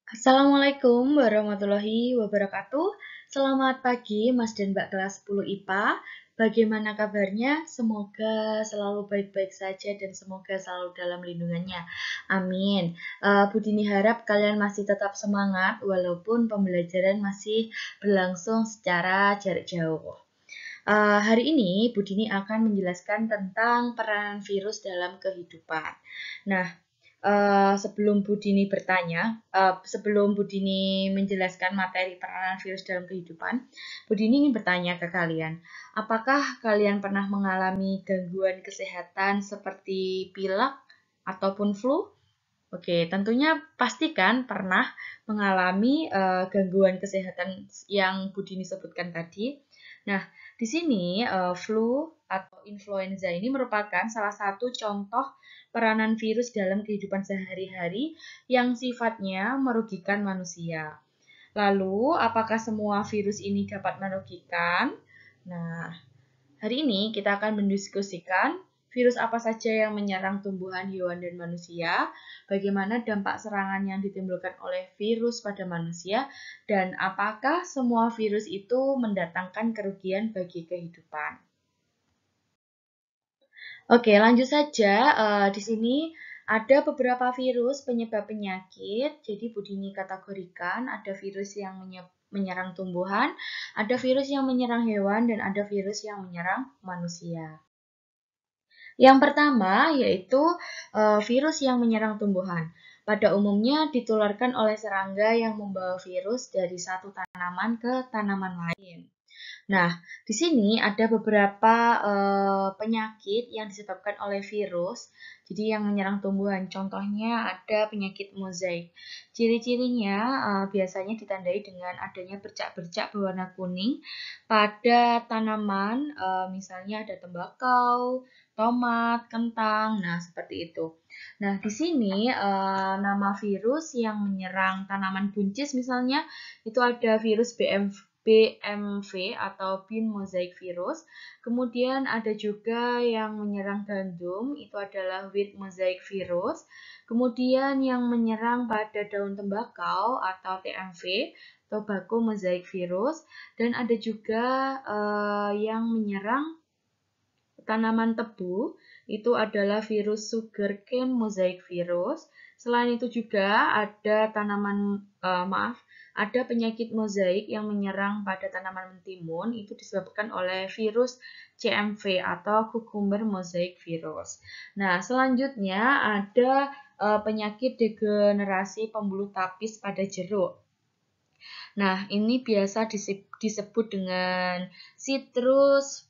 Assalamualaikum warahmatullahi wabarakatuh. Selamat pagi Mas dan Mbak kelas 10 IPA. Bagaimana kabarnya? Semoga selalu baik-baik saja dan semoga selalu dalam lindungannya. Amin. Bu Dini harap kalian masih tetap semangat walaupun pembelajaran masih berlangsung secara jarak jauh. Hari ini Bu Dini akan menjelaskan tentang peranan virus dalam kehidupan. Nah, sebelum Bu Dini sebelum Bu Dini menjelaskan materi peranan virus dalam kehidupan, Bu Dini ingin bertanya ke kalian, apakah kalian pernah mengalami gangguan kesehatan seperti pilek ataupun flu? Oke, tentunya pastikan pernah mengalami gangguan kesehatan yang Bu Dini sebutkan tadi. Nah, di sini flu atau influenza ini merupakan salah satu contoh peranan virus dalam kehidupan sehari-hari yang sifatnya merugikan manusia. Lalu, apakah semua virus ini dapat merugikan? Nah, hari ini kita akan mendiskusikan virus apa saja yang menyerang tumbuhan, hewan, dan manusia, bagaimana dampak serangan yang ditimbulkan oleh virus pada manusia, dan apakah semua virus itu mendatangkan kerugian bagi kehidupan. Oke, lanjut saja. Di sini ada beberapa virus penyebab penyakit. Jadi Bu Dini kategorikan ada virus yang menyerang tumbuhan, ada virus yang menyerang hewan, dan ada virus yang menyerang manusia. Yang pertama yaitu virus yang menyerang tumbuhan. Pada umumnya ditularkan oleh serangga yang membawa virus dari satu tanaman ke tanaman lain. Nah, di sini ada beberapa penyakit yang disebabkan oleh virus, jadi yang menyerang tumbuhan. Contohnya ada penyakit mozaik. Ciri-cirinya biasanya ditandai dengan adanya bercak-bercak berwarna kuning pada tanaman, misalnya ada tembakau, tomat, kentang. Nah, seperti itu. Nah, di sini nama virus yang menyerang tanaman buncis misalnya itu ada virus BMV atau bean mosaic virus. Kemudian ada juga yang menyerang gandum, itu adalah wheat mosaic virus. Kemudian yang menyerang pada daun tembakau atau TMV, tobacco mosaic virus. Dan ada juga yang menyerang tanaman tebu, itu adalah virus sugarcane mosaic virus. Selain itu juga ada ada penyakit mozaik yang menyerang pada tanaman mentimun, itu disebabkan oleh virus CMV atau cucumber mosaic virus. Nah, selanjutnya ada penyakit degenerasi pembuluh tapis pada jeruk. Nah, ini biasa disebut dengan citrus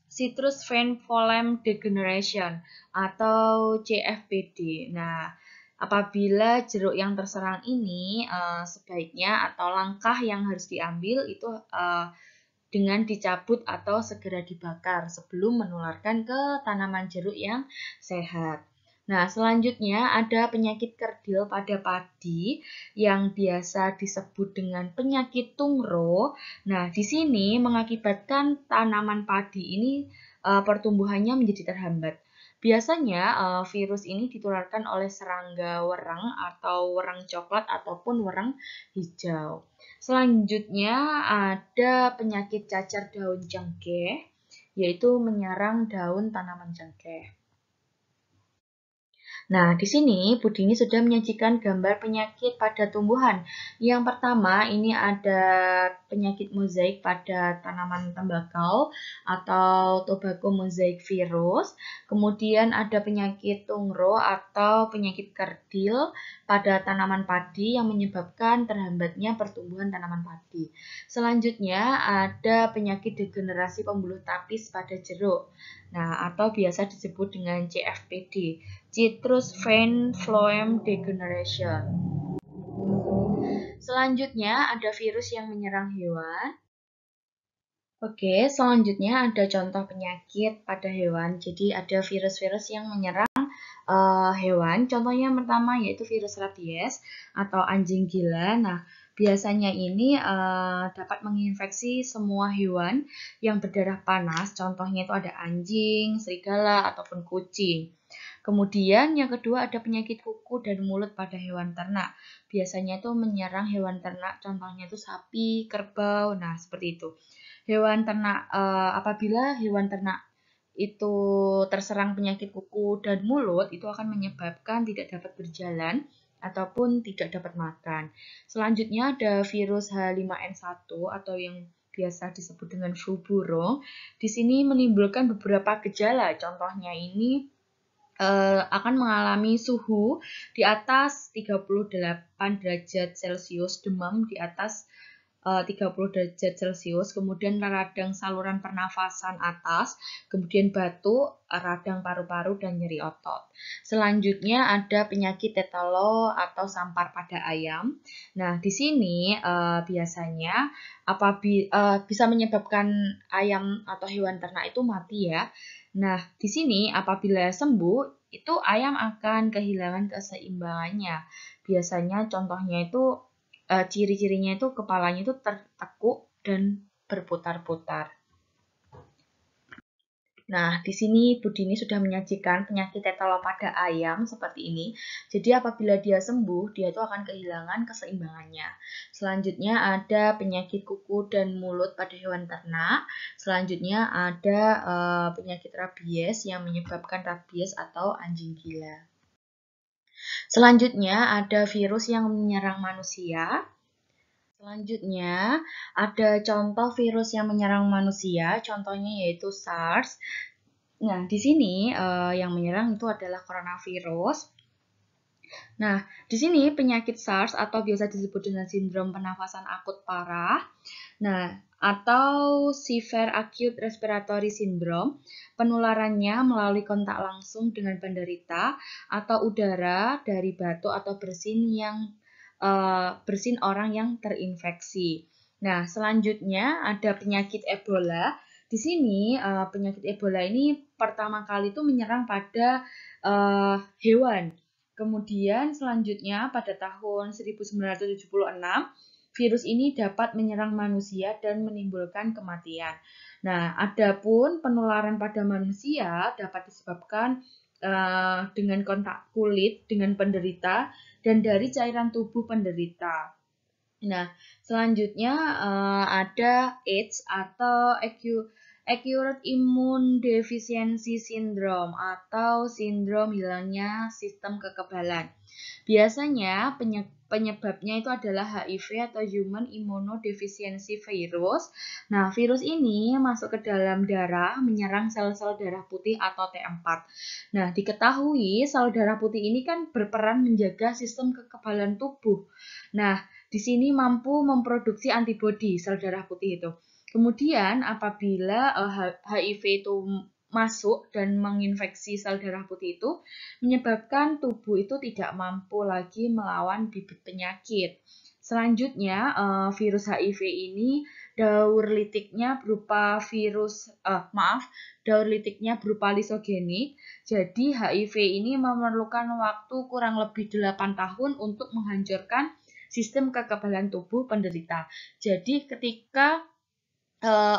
vein phloem degeneration atau CFPD. Nah, apabila jeruk yang terserang ini sebaiknya atau langkah yang harus diambil itu dengan dicabut atau segera dibakar sebelum menularkan ke tanaman jeruk yang sehat. Nah, selanjutnya ada penyakit kerdil pada padi yang biasa disebut dengan penyakit tungro. Nah, di sini mengakibatkan tanaman padi ini pertumbuhannya menjadi terhambat. Biasanya virus ini ditularkan oleh serangga wereng atau wereng coklat ataupun wereng hijau. Selanjutnya ada penyakit cacar daun cengkeh, yaitu menyerang daun tanaman cengkeh. Nah, di sini Bu Dini sudah menyajikan gambar penyakit pada tumbuhan. Yang pertama, ini ada penyakit mozaik pada tanaman tembakau atau tobacco mosaic virus. Kemudian ada penyakit tungro atau penyakit kerdil pada tanaman padi yang menyebabkan terhambatnya pertumbuhan tanaman padi. Selanjutnya, ada penyakit degenerasi pembuluh tapis pada jeruk. Nah, atau biasa disebut dengan CFPD. Citrus vein phloem degeneration. Selanjutnya ada virus yang menyerang hewan. Oke, selanjutnya ada contoh penyakit pada hewan. Jadi ada virus-virus yang menyerang hewan. Contohnya yang pertama yaitu virus rabies atau anjing gila. Nah, biasanya ini dapat menginfeksi semua hewan yang berdarah panas. Contohnya itu ada anjing, serigala, ataupun kucing. Kemudian yang kedua ada penyakit kuku dan mulut pada hewan ternak. Biasanya itu menyerang hewan ternak, contohnya itu sapi, kerbau. Nah, seperti itu. Hewan ternak apabila hewan ternak itu terserang penyakit kuku dan mulut, itu akan menyebabkan tidak dapat berjalan ataupun tidak dapat makan. Selanjutnya ada virus H5N1 atau yang biasa disebut dengan flu burung. Di sini menimbulkan beberapa gejala. Contohnya ini akan mengalami suhu di atas 38 derajat Celcius, demam di atas 30 derajat Celcius, kemudian radang saluran pernafasan atas, kemudian batuk, radang paru-paru, dan nyeri otot. Selanjutnya ada penyakit tetelo atau sampar pada ayam. Nah, di sini biasanya bisa menyebabkan ayam atau hewan ternak itu mati ya. Nah, di sini apabila sembuh, itu ayam akan kehilangan keseimbangannya. Biasanya contohnya itu ciri-cirinya itu kepalanya itu tertekuk dan berputar-putar. Nah, di sini Bu Dini sudah menyajikan penyakit tetelo pada ayam seperti ini. Jadi apabila dia sembuh, dia itu akan kehilangan keseimbangannya. Selanjutnya ada penyakit kuku dan mulut pada hewan ternak. Selanjutnya ada penyakit rabies yang menyebabkan rabies atau anjing gila. Selanjutnya ada virus yang menyerang manusia. Selanjutnya, ada contoh virus yang menyerang manusia, contohnya yaitu SARS. Nah, di sini yang menyerang itu adalah coronavirus. Nah, di sini penyakit SARS atau biasa disebut dengan sindrom pernafasan akut parah. Nah, atau Severe Acute Respiratory Syndrome, penularannya melalui kontak langsung dengan penderita atau udara dari batuk atau bersin orang yang terinfeksi. Nah, selanjutnya ada penyakit Ebola. Di sini penyakit Ebola ini pertama kali itu menyerang pada hewan. Kemudian selanjutnya pada tahun 1976 virus ini dapat menyerang manusia dan menimbulkan kematian. Nah, adapun penularan pada manusia dapat disebabkan dengan kontak kulit dengan penderita dan dari cairan tubuh penderita. Nah, selanjutnya ada AIDS atau Acute Immune Deficiency Syndrome atau sindrom hilangnya sistem kekebalan. Biasanya penyebabnya itu adalah HIV atau Human Immunodeficiency Virus. Nah, virus ini masuk ke dalam darah, menyerang sel-sel darah putih atau T4. Nah, diketahui sel darah putih ini kan berperan menjaga sistem kekebalan tubuh. Nah, di sini mampu memproduksi antibodi sel darah putih itu. Kemudian apabila HIV itu masuk dan menginfeksi sel darah putih itu, menyebabkan tubuh itu tidak mampu lagi melawan bibit penyakit. Selanjutnya, virus HIV ini daur litiknya berupa lisogenik. Jadi HIV ini memerlukan waktu kurang lebih 8 tahun untuk menghancurkan sistem kekebalan tubuh penderita. Jadi ketika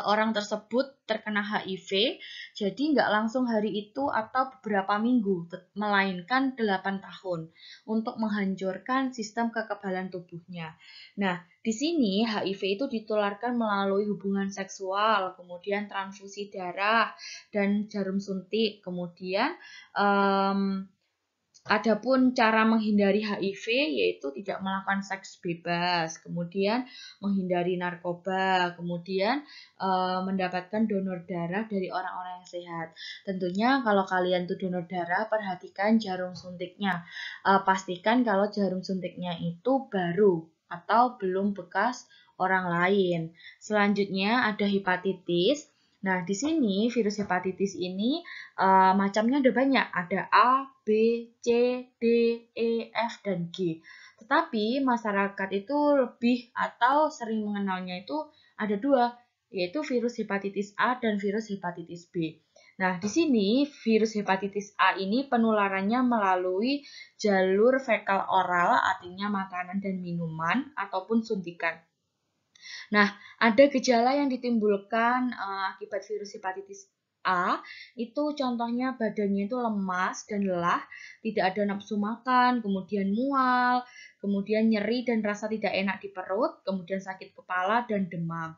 orang tersebut terkena HIV, jadi nggak langsung hari itu atau beberapa minggu, melainkan 8 tahun untuk menghancurkan sistem kekebalan tubuhnya. Nah, di sini HIV itu ditularkan melalui hubungan seksual, kemudian transfusi darah, dan jarum suntik. Kemudian, adapun cara menghindari HIV yaitu tidak melakukan seks bebas, kemudian menghindari narkoba, kemudian mendapatkan donor darah dari orang-orang yang sehat. Tentunya kalau kalian tuh donor darah, perhatikan jarum suntiknya. Pastikan kalau jarum suntiknya itu baru atau belum bekas orang lain. Selanjutnya ada hepatitis. Nah, di sini virus hepatitis ini macamnya ada banyak, ada A, B, C, D, E, F, dan G. Tetapi masyarakat itu lebih atau sering mengenalnya itu ada dua, yaitu virus hepatitis A dan virus hepatitis B. Nah, di sini virus hepatitis A ini penularannya melalui jalur fekal oral, artinya makanan dan minuman, ataupun suntikan. Nah, ada gejala yang ditimbulkan akibat virus hepatitis A, itu contohnya badannya itu lemas dan lelah, tidak ada nafsu makan, kemudian mual, kemudian nyeri dan rasa tidak enak di perut, kemudian sakit kepala dan demam.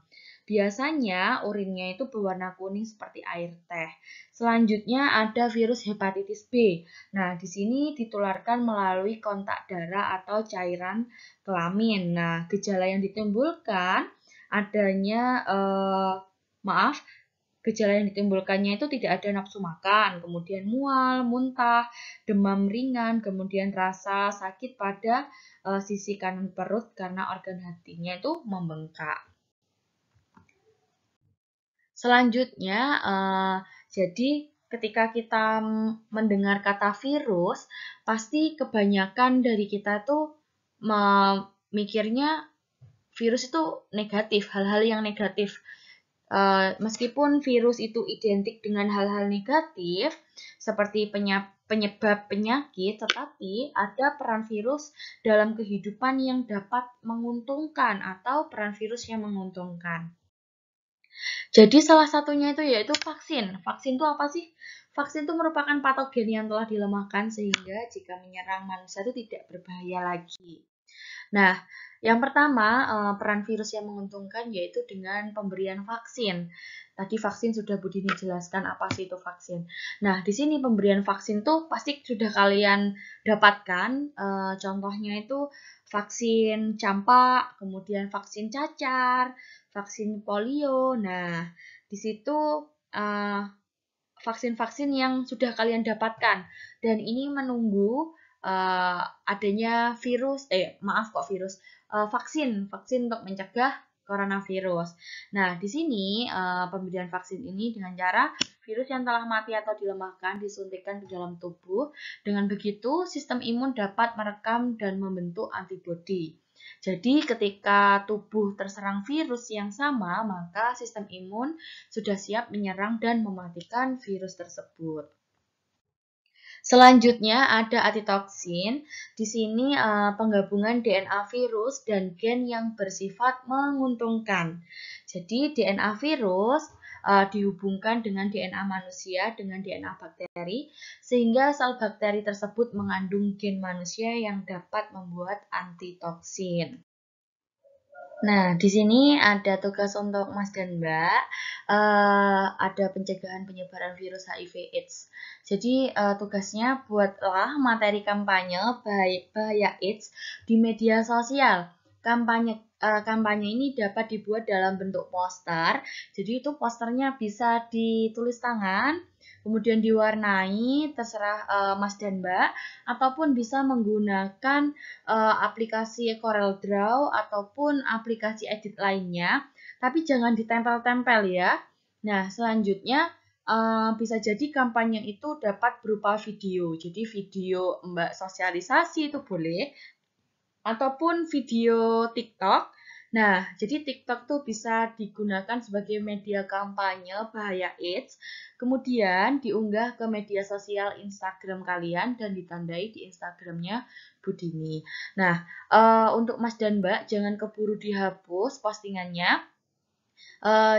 Biasanya urinnya itu berwarna kuning seperti air teh. Selanjutnya ada virus hepatitis B. Nah, di sini ditularkan melalui kontak darah atau cairan kelamin. Nah, gejala yang ditimbulkan adanya gejala yang ditimbulkannya itu tidak ada nafsu makan, kemudian mual, muntah, demam ringan, kemudian rasa sakit pada sisi kanan perut karena organ hatinya itu membengkak. Selanjutnya, jadi ketika kita mendengar kata virus, pasti kebanyakan dari kita tuh memikirnya virus itu negatif, hal-hal yang negatif. Meskipun virus itu identik dengan hal-hal negatif, seperti penyebab penyakit, tetapi ada peran virus dalam kehidupan yang dapat menguntungkan atau peran virus yang menguntungkan. Jadi salah satunya itu yaitu vaksin. Vaksin itu apa sih? Vaksin itu merupakan patogen yang telah dilemahkan sehingga jika menyerang manusia itu tidak berbahaya lagi. Nah, yang pertama, peran virus yang menguntungkan yaitu dengan pemberian vaksin. Tadi vaksin sudah Budini jelaskan apa sih itu vaksin. Nah, di sini pemberian vaksin tuh pasti sudah kalian dapatkan. Contohnya itu vaksin campak, kemudian vaksin cacar, vaksin polio. Nah, di situ vaksin-vaksin yang sudah kalian dapatkan. Dan ini menunggu adanya vaksin untuk mencegah coronavirus. Nah, di sini pemberian vaksin ini dengan cara virus yang telah mati atau dilemahkan disuntikkan ke dalam tubuh. Dengan begitu, sistem imun dapat merekam dan membentuk antibodi. Jadi ketika tubuh terserang virus yang sama, maka sistem imun sudah siap menyerang dan mematikan virus tersebut. Selanjutnya ada antitoksin. Di sini penggabungan DNA virus dan gen yang bersifat menguntungkan. Jadi DNA virus dihubungkan dengan DNA manusia dengan DNA bakteri sehingga sel bakteri tersebut mengandung gen manusia yang dapat membuat antitoksin. Nah, di sini ada tugas untuk Mas dan Mbak, ada pencegahan penyebaran virus HIV/AIDS. Jadi tugasnya buatlah materi kampanye bahaya AIDS di media sosial. Kampanye ini dapat dibuat dalam bentuk poster. Jadi itu posternya bisa ditulis tangan, kemudian diwarnai, terserah Mas dan Mbak, ataupun bisa menggunakan aplikasi Corel Draw ataupun aplikasi edit lainnya, tapi jangan ditempel-tempel ya. Nah, selanjutnya bisa jadi kampanye itu dapat berupa video. Jadi video Mbak sosialisasi itu boleh, ataupun video TikTok. Nah, jadi TikTok tuh bisa digunakan sebagai media kampanye bahaya AIDS, kemudian diunggah ke media sosial Instagram kalian dan ditandai di Instagramnya Budini. Nah, untuk Mas dan Mbak jangan keburu dihapus postingannya.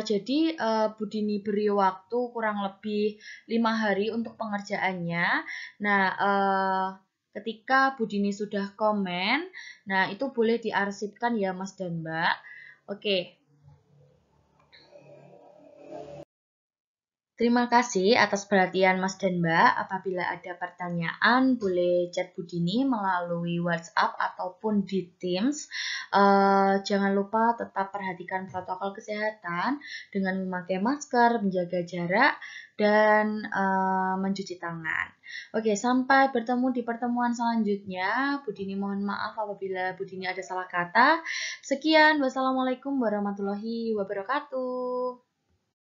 Jadi Budini beri waktu kurang lebih 5 hari untuk pengerjaannya. Nah, ketika Budini sudah komen, nah itu boleh diarsipkan ya Mas dan Mbak. Oke. Terima kasih atas perhatian Mas dan Mbak. Apabila ada pertanyaan, boleh chat Budini melalui WhatsApp ataupun di Teams. Jangan lupa tetap perhatikan protokol kesehatan dengan memakai masker, menjaga jarak, dan mencuci tangan. Oke, sampai bertemu di pertemuan selanjutnya. Budini mohon maaf apabila Budini ada salah kata. Sekian, wassalamualaikum warahmatullahi wabarakatuh.